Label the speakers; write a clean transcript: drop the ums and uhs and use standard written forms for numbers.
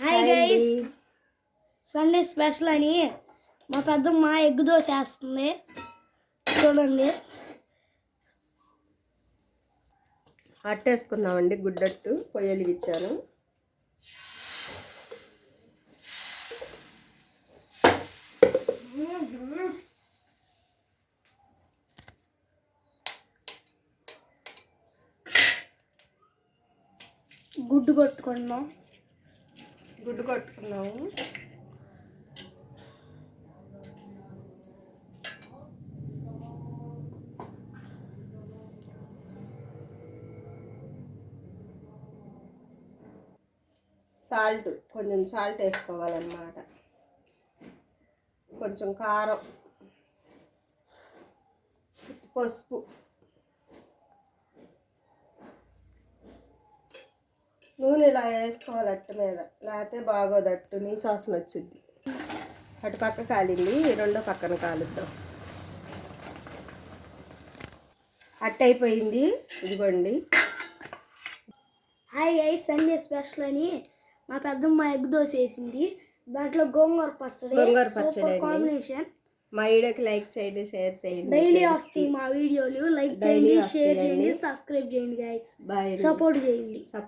Speaker 1: Hi guys, Sunday special అని మా పెద్దమ్మ ఎగ్ దోశ వేస్తుంది. చూడండి,
Speaker 2: అట్టేసుకుందామండి. గుడ్డట్టు పొయ్యి వెలిగించాను.
Speaker 1: గుడ్డు కొట్టుకున్నాము.
Speaker 2: కొంచెం సాల్ట్ వేసుకోవాలన్నమాట. కొంచెం కారం, పసుపు, నూనె ఇలా వేసుకోవాలి అట్టు మీద, లేకపోతే బాగోదు. అట్టు నీ సాసన వచ్చింది. అటు పక్క కాలింది, రెండో పక్కన కాలుద్దాం. అట్టు అయిపోయింది, ఇదిగోండి.
Speaker 1: హాయ్ గైస్, సండే స్పెషల్ అని మా పెద్దమ్మ ఎగ్ దోశ వేసింది. దాంట్లో గోంగూర పచ్చడి కాంబినేషన్.
Speaker 2: మా వీడియోకి లైక్ చేయండి, షేర్ చేయండి.
Speaker 1: డైలీ వస్తాయి మా వీడియోలు. లైక్ చేయండి, షేర్ చేయండి, సబ్స్క్రైబ్ చేయండి గైస్.
Speaker 2: బాయ్,
Speaker 1: సపోర్ట్ చేయండి.